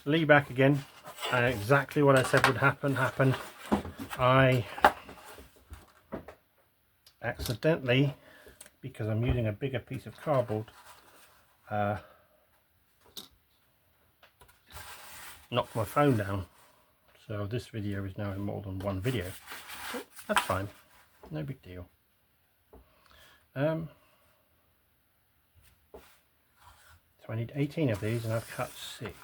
Lee back again. Exactly what I said would happen happened. I accidentally, because I'm using a bigger piece of cardboard, knocked my phone down. So this video is now in more than one video. But that's fine, no big deal. So I need 18 of these and I've cut 6.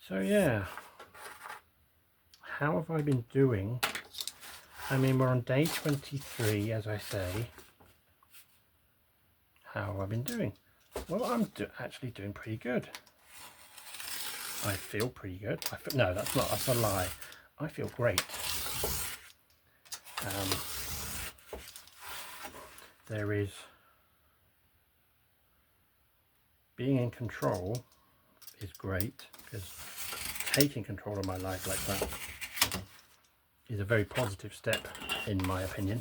So yeah, how have I been doing? I mean, we're on day 23, as I say. How have I been doing? Well, I'm actually doing pretty good. I feel pretty good. No, that's a lie. I feel great. There is being in control is great, because taking control of my life like that is a very positive step, in my opinion.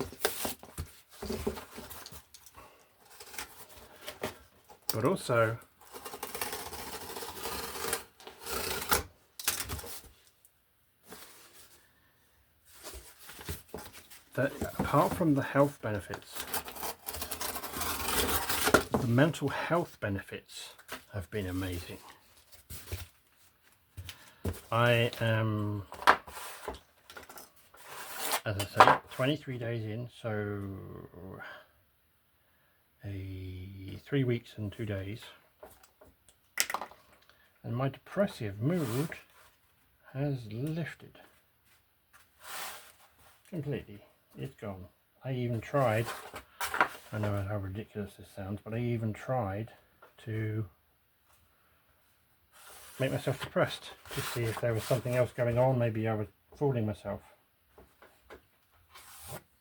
But also, that apart from the health benefits, the mental health benefits have been amazing. I am, as I say, 23 days in, so 3 weeks and 2 days, and my depressive mood has lifted completely. It's gone. I even tried, I know how ridiculous this sounds, but I even tried to make myself depressed to see if there was something else going on. Maybe I was fooling myself,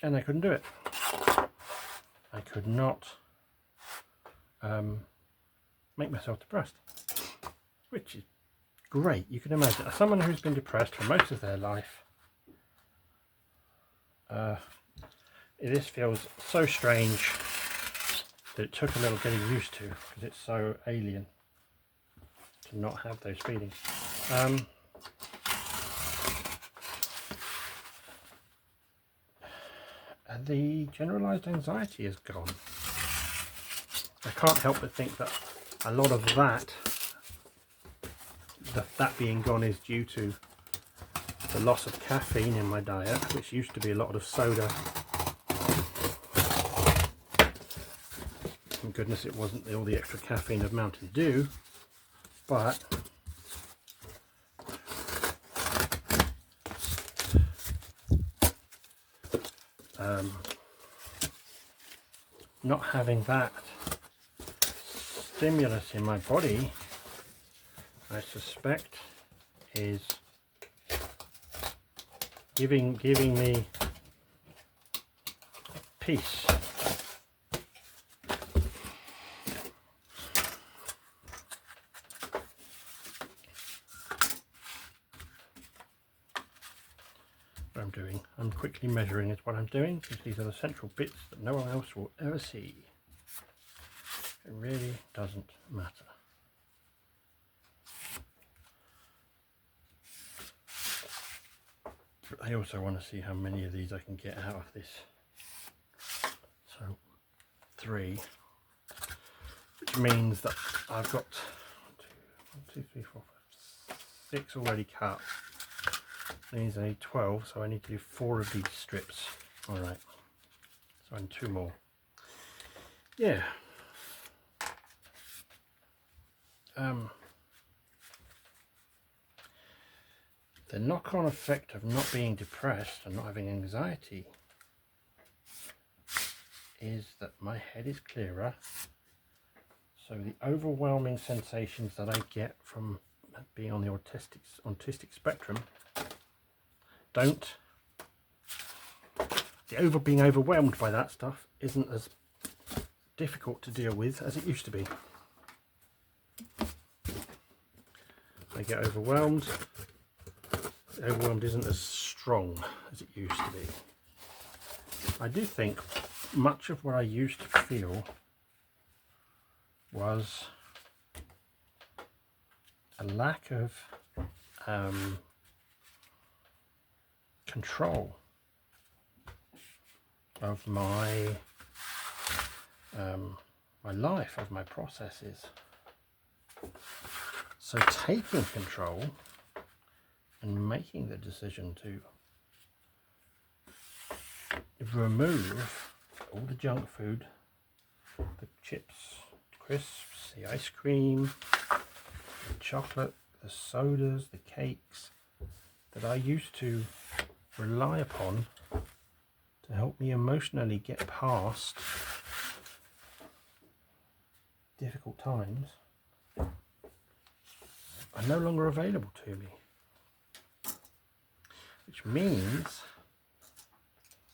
and I couldn't do it. I could not make myself depressed, which is great. You can imagine, as someone who's been depressed for most of their life, this feels so strange that it took a little getting used to, because it's so alien to not have those feelings. And the generalized anxiety is gone. I can't help but think that a lot of that being gone is due to the loss of caffeine in my diet, which used to be a lot of soda. Thank goodness it wasn't all the extra caffeine of Mountain Dew, but not having that stimulus in my body, I suspect, is giving me peace. What I'm doing, I'm quickly measuring is what I'm doing, because these are the central bits that no one else will ever see. It really doesn't matter. But I also want to see how many of these I can get out of this. So 3, which means that I've got 1, 2, 3, 4, 5, 6 already cut. These I need 12, so I need to do 4 of these strips. Alright, so I need 2 more. Yeah. The knock-on effect of not being depressed and not having anxiety is that my head is clearer, so the overwhelming sensations that I get from being on the autistic spectrum don't. Being overwhelmed by that stuff isn't as difficult to deal with as it used to be. I get overwhelmed. Overwhelmed isn't as strong as it used to be. I do think much of what I used to feel was a lack of control of my my life, of my processes. So taking control and making the decision to remove all the junk food, the chips, crisps, the ice cream, the chocolate, the sodas, the cakes that I used to rely upon to help me emotionally get past difficult times, are no longer available to me. Which means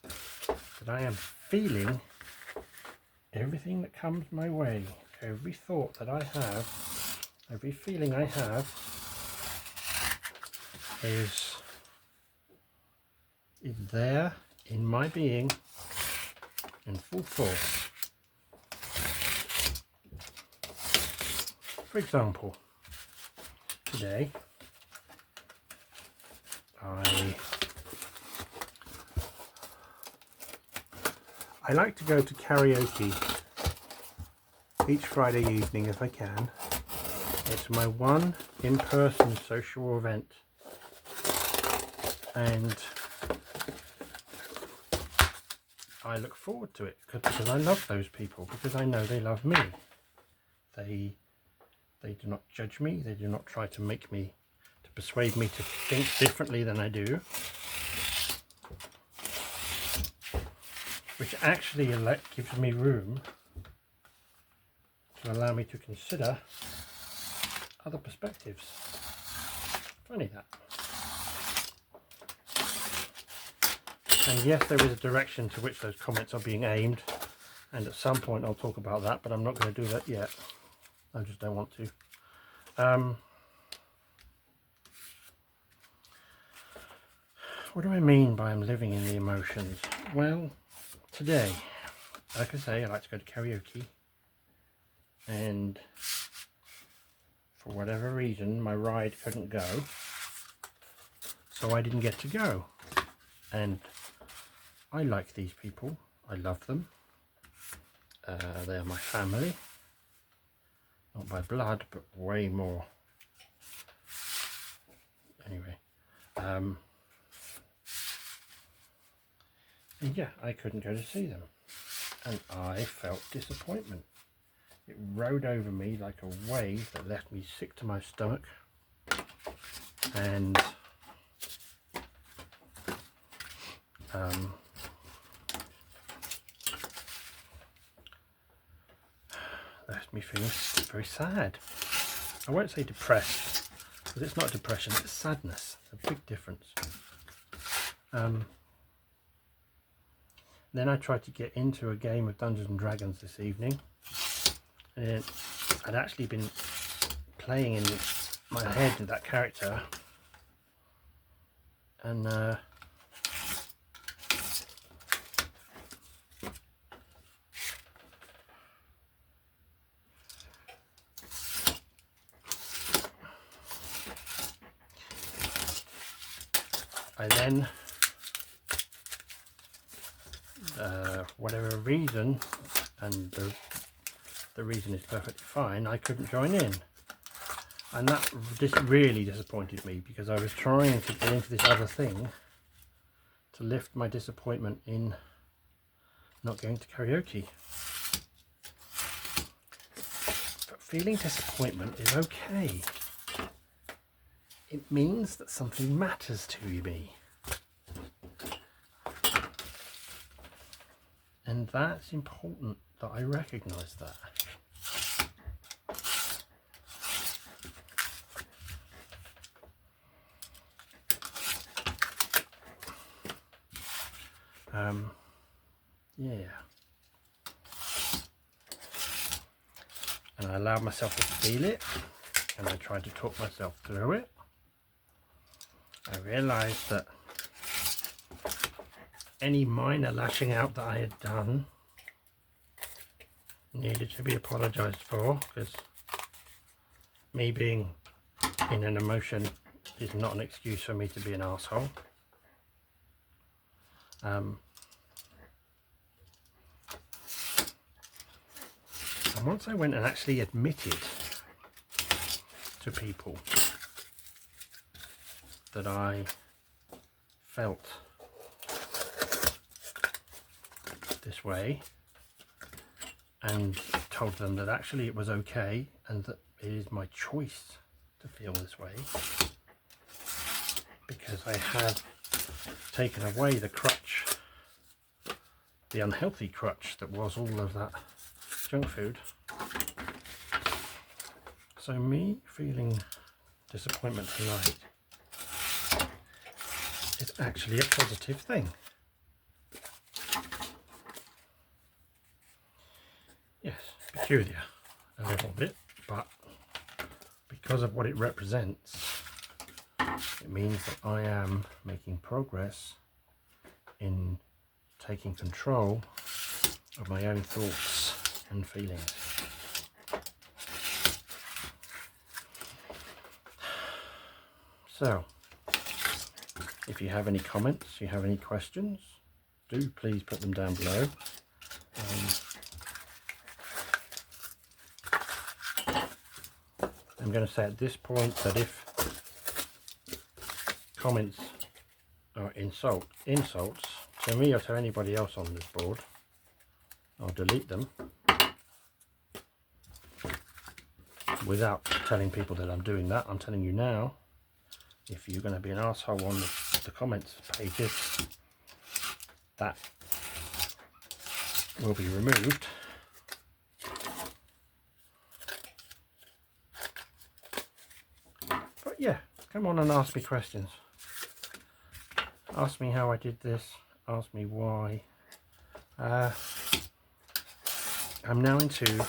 that I am feeling everything that comes my way, every thought that I have, every feeling I have is there in my being in full force. For example, today I like to go to karaoke each Friday evening if I can. It's my one in-person social event, and I look forward to it because I love those people, because I know they love me. They do not judge me, they do not try to make me, to persuade me to think differently than I do, which actually gives me room to allow me to consider other perspectives. Funny that. And yes, there is a direction to which those comments are being aimed, and at some point I'll talk about that, but I'm not going to do that yet. I just don't want to. What do I mean by I'm living in the emotions? Well, today, like I say, I like to go to karaoke, and for whatever reason my ride couldn't go, so I didn't get to go. And I like these people, I love them, they are my family, not by blood but way more. Anyway, and yeah, I couldn't go to see them, and I felt disappointment. It rode over me like a wave that left me sick to my stomach, and left me feeling very sad. I won't say depressed, because it's not depression, it's sadness. It's a big difference. Then I tried to get into a game of Dungeons and Dragons this evening, and I'd actually been playing in my head that character, and I then, whatever reason, and the reason is perfectly fine, I couldn't join in. And that really disappointed me, because I was trying to get into this other thing to lift my disappointment in not going to karaoke. But feeling disappointment is okay. It means that something matters to me. And that's important that I recognise that. Yeah. And I allowed myself to feel it, and I tried to talk myself through it. I realised that any minor lashing out that I had done needed to be apologised for, because me being in an emotion is not an excuse for me to be an arsehole. And once I went and actually admitted to people that I felt this way, and told them that actually it was okay and that it is my choice to feel this way, because I had taken away the crutch, the unhealthy crutch that was all of that junk food. So me feeling disappointment tonight is actually a positive thing. Yes, peculiar a little bit, but because of what it represents, it means that I am making progress in taking control of my own thoughts and feelings. So, if you have any comments, you have any questions, do please put them down below. I'm going to say at this point that if comments are insults to me or to anybody else on this board, I'll delete them without telling people that I'm doing that. I'm telling you now, if you're going to be an arsehole on the comments pages, that will be removed. But yeah, come on and ask me questions. Ask me how I did this. Ask me why. I'm now into...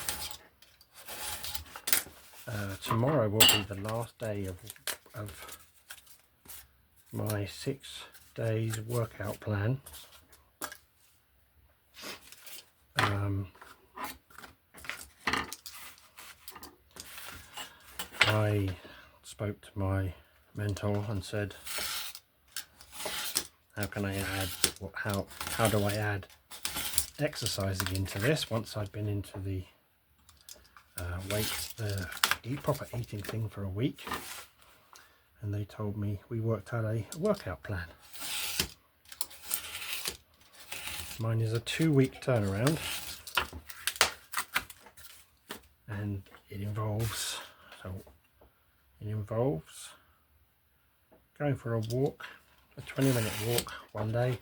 tomorrow will be the last day of my 6 days workout plan. I spoke to my mentor and said, how can I add, how do I add exercising into this once I've been into the proper eating thing for a week? And they told me, we worked out a workout plan. Mine is a 2-week turnaround, and it involves going for a walk, a 20-minute walk one day,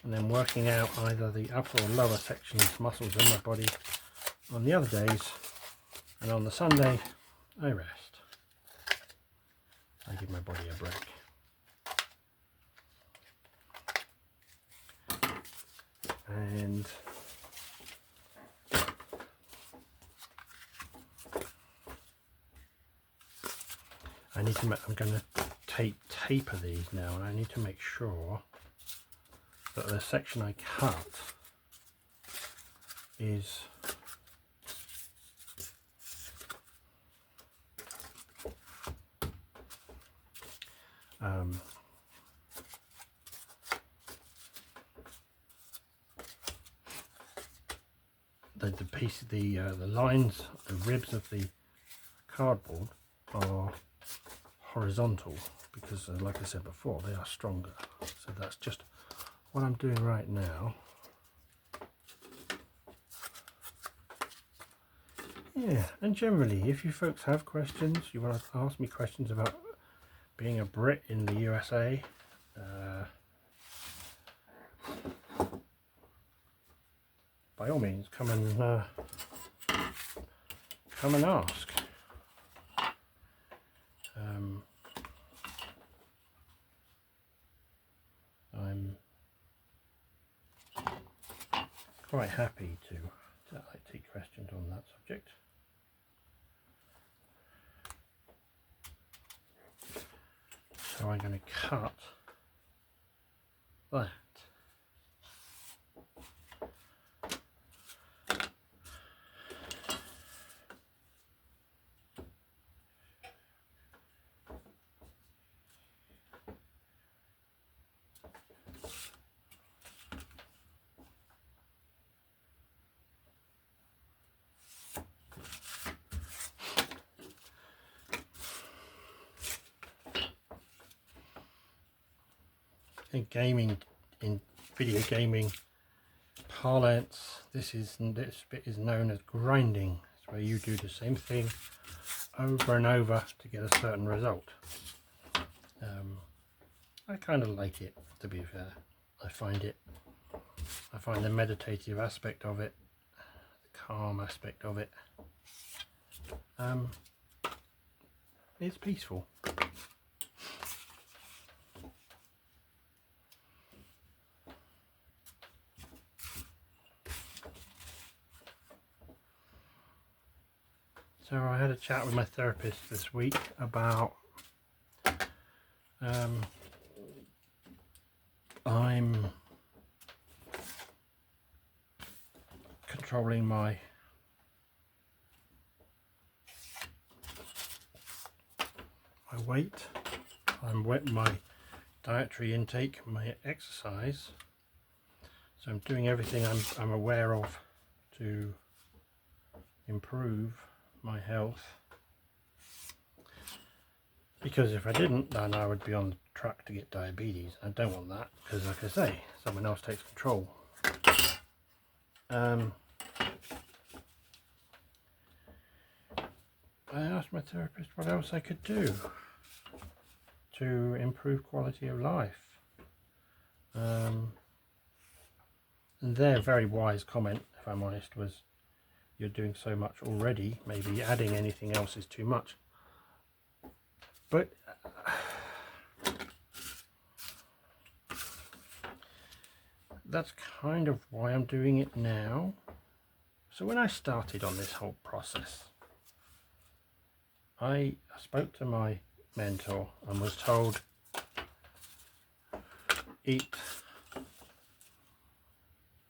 and then working out either the upper or lower sections muscles in my body on the other days, and on the Sunday I rest. I give my body a break. And I need to I'm going to taper these now, and I need to make sure that the section I cut is the piece, the lines, the ribs of the cardboard are horizontal, because like I said before, they are stronger. So that's just what I'm doing right now. Yeah, and generally, if you folks have questions, you want to ask me questions about being a Brit in the USA, by all means, come and ask. I'm quite happy to take questions on that subject. So I'm going to cut that. in gaming, in video gaming parlance, this bit is known as grinding. It's where you do the same thing over and over to get a certain result. I kind of like it, to be fair. I find the meditative aspect of it, the calm aspect of it, it's peaceful. So I had a chat with my therapist this week about I'm controlling my weight, my dietary intake, my exercise. So I'm doing everything I'm aware of to improve my health, because if I didn't, then I would be on the track to get diabetes. I don't want that, because like I say, someone else takes control. I asked my therapist what else I could do to improve quality of life, and their very wise comment, if I'm honest, was, you're doing so much already, maybe adding anything else is too much. But that's kind of why I'm doing it now. So when I started on this whole process, I spoke to my mentor and was told, eat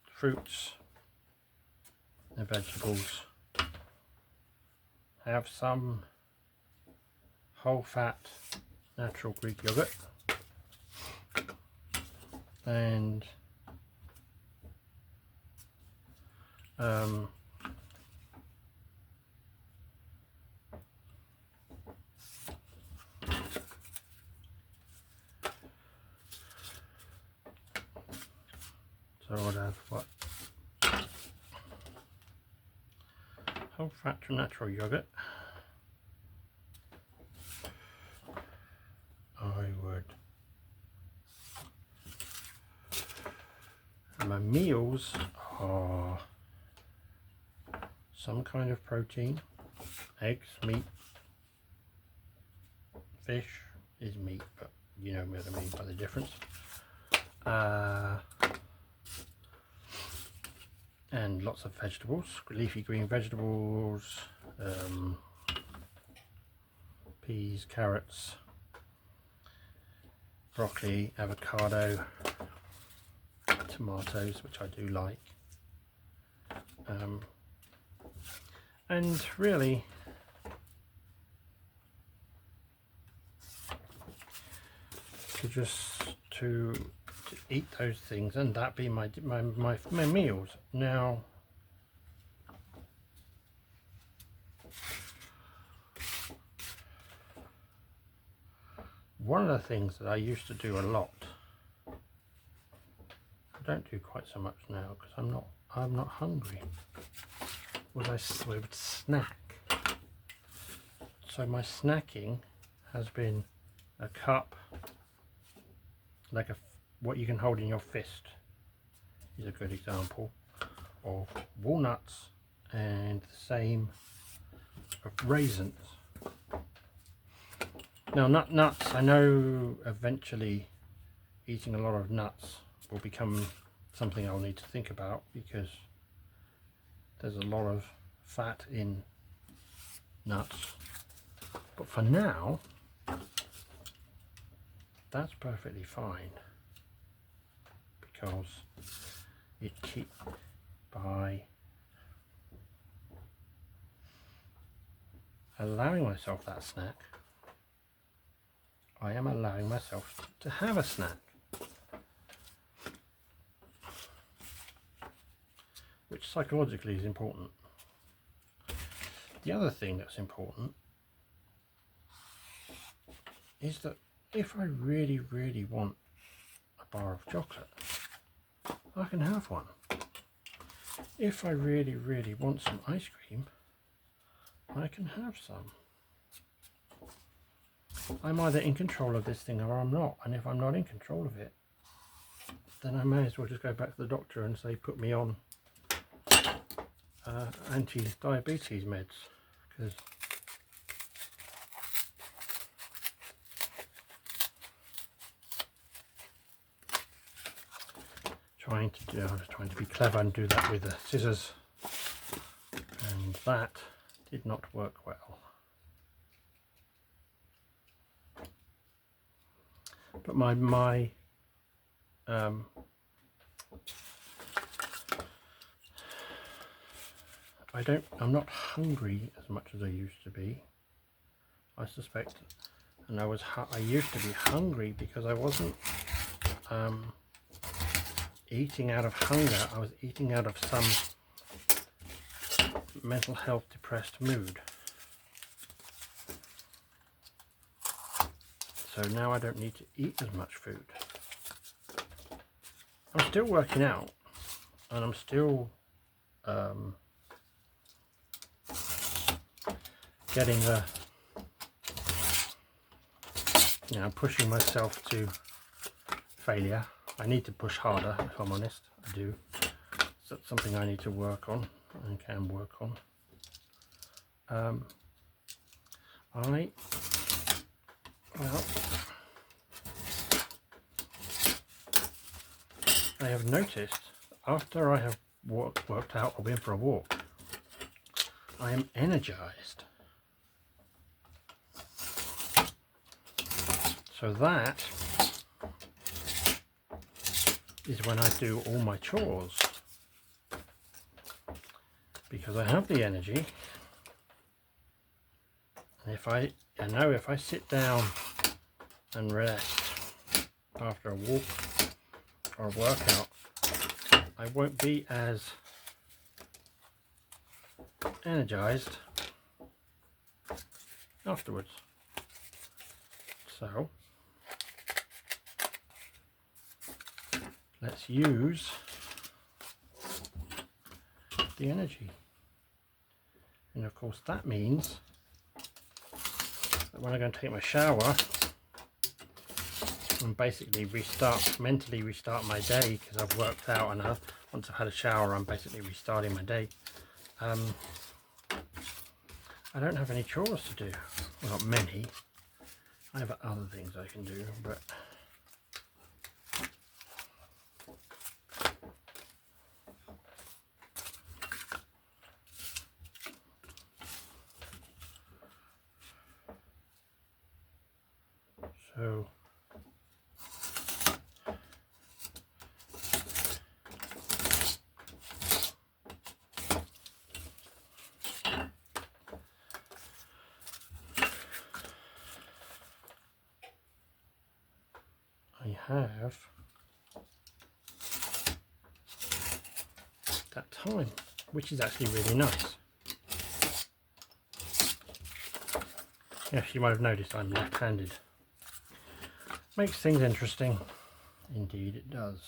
fruits and vegetables, have some whole fat natural Greek yogurt, and so I would have what? Whole fat natural yogurt. I would. And my meals are some kind of protein, eggs, meat, fish is meat, but you know what I mean by the difference. And lots of vegetables, leafy green vegetables, peas, carrots, broccoli, avocado, tomatoes, which I do like, and really to eat those things, and that be my meals. Now, one of the things that I used to do a lot, I don't do quite so much now because I'm not hungry, was I would snack. So my snacking has been a cup, like what you can hold in your fist is a good example, of walnuts, and the same of raisins. Now nuts, I know eventually eating a lot of nuts will become something I'll need to think about, because there's a lot of fat in nuts. But for now, that's perfectly fine, because by allowing myself that snack, I am allowing myself to have a snack, which psychologically is important. The other thing that's important is that if I really, really want a bar of chocolate, I can have one. If I really, really want some ice cream, I can have some. I'm either in control of this thing or I'm not, and if I'm not in control of it, then I may as well just go back to the doctor and say put me on anti-diabetes meds, because I was trying to be clever and do that with the scissors, and that did not work well. But I'm not hungry as much as I used to be, I suspect, and I used to be hungry because I wasn't eating out of hunger. I was eating out of some mental health depressed mood. So now I don't need to eat as much food. I'm still working out, and I'm still getting the, pushing myself to failure. I need to push harder, if I'm honest. I do. So that's something I need to work on and can work on. I have noticed after I have worked out or been for a walk, I am energized. So that is when I do all my chores, because I have the energy. And I know if I sit down and rest after a walk or a workout, I won't be as energized afterwards. So let's use the energy, and of course that means that when I go and take my shower and basically mentally restart my day, because I've worked out, and once I've had a shower I'm basically restarting my day. I don't have any chores to do. Well, not many. I have other things I can do, but so I have that time, which is actually really nice. Yes, you might have noticed I'm left-handed. Makes things interesting. Indeed it does.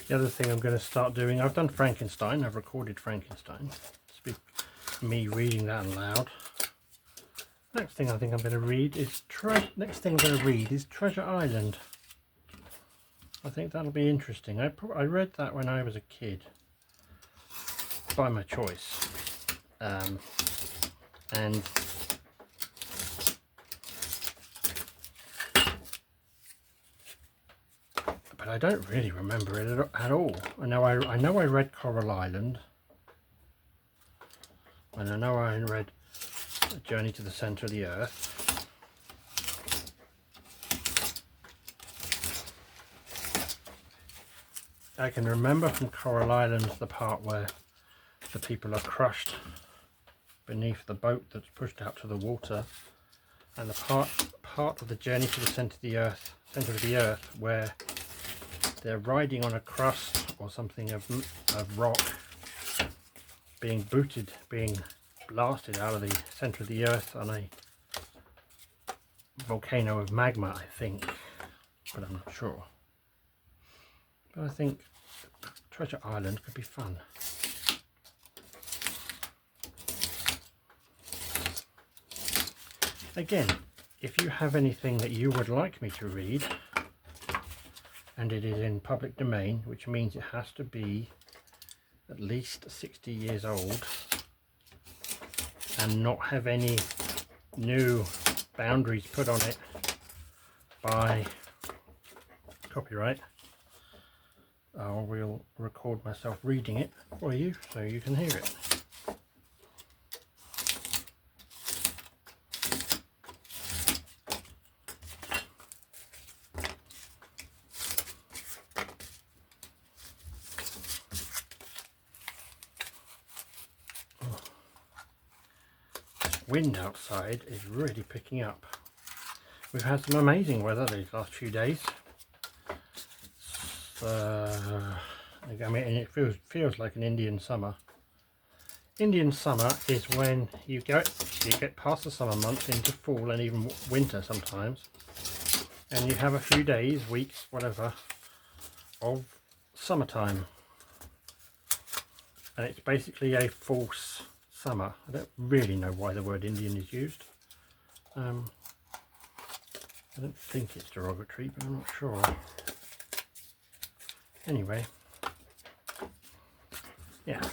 The other thing I'm going to start doing, I've done Frankenstein, I've recorded Frankenstein. Me reading that aloud. Next thing I think I'm going to read is Treasure Island. I think that'll be interesting. I read that when I was a kid, by my choice, and but but I don't really remember it at all. I know I read Coral Island, and I know I read A Journey to the Centre of the Earth. I can remember from Coral Island the part where the people are crushed beneath the boat that's pushed out to the water, and the part of the Journey to the Centre of the Earth where they're riding on a crust or something of rock, being blasted out of the centre of the Earth on a volcano of magma, I think, but I'm not sure. But I think Treasure Island could be fun. Again, if you have anything that you would like me to read, and it is in public domain, which means it has to be at least 60 years old and not have any new boundaries put on it by copyright, I will record myself reading it for you so you can hear it. Wind outside is really picking up. We've had some amazing weather these last few days. I mean, it feels like an Indian summer. Indian summer is when you get past the summer months into fall and even winter sometimes, and you have a few days, weeks, whatever, of summertime, and it's basically a false summer. I don't really know why the word Indian is used. I don't think it's derogatory, but I'm not sure. Anyway, yeah,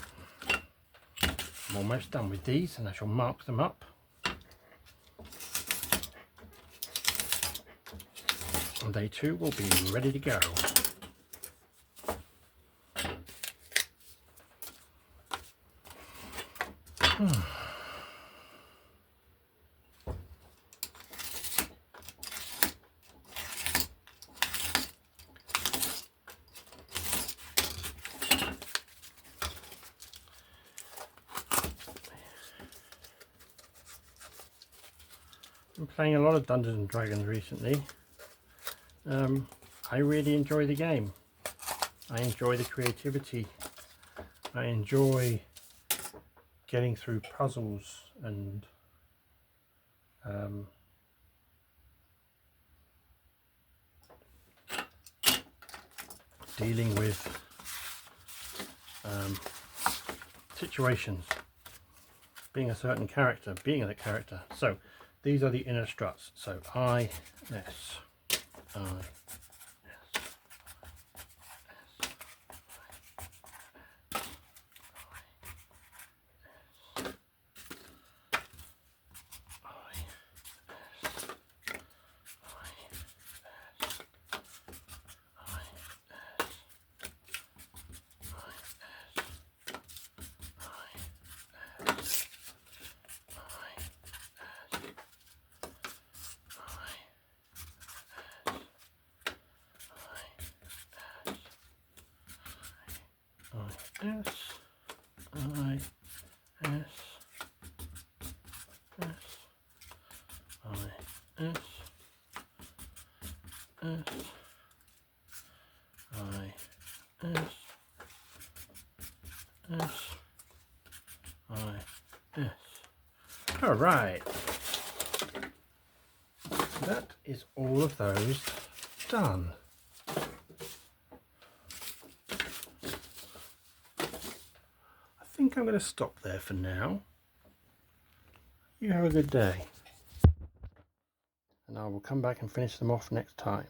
I'm almost done with these, and I shall mark them up. And they too will be ready to go. I'm playing a lot of Dungeons and Dragons recently. I really enjoy the game. I enjoy the creativity. I enjoy getting through puzzles and dealing with situations, being a certain character, being that character. So these are the inner struts. So I, S, I, S, I, S, S, I, S, S, I, S, S, I, S. All right. That is all of those done. I think I'm going to stop there for now. You have a good day, and I will come back and finish them off next time.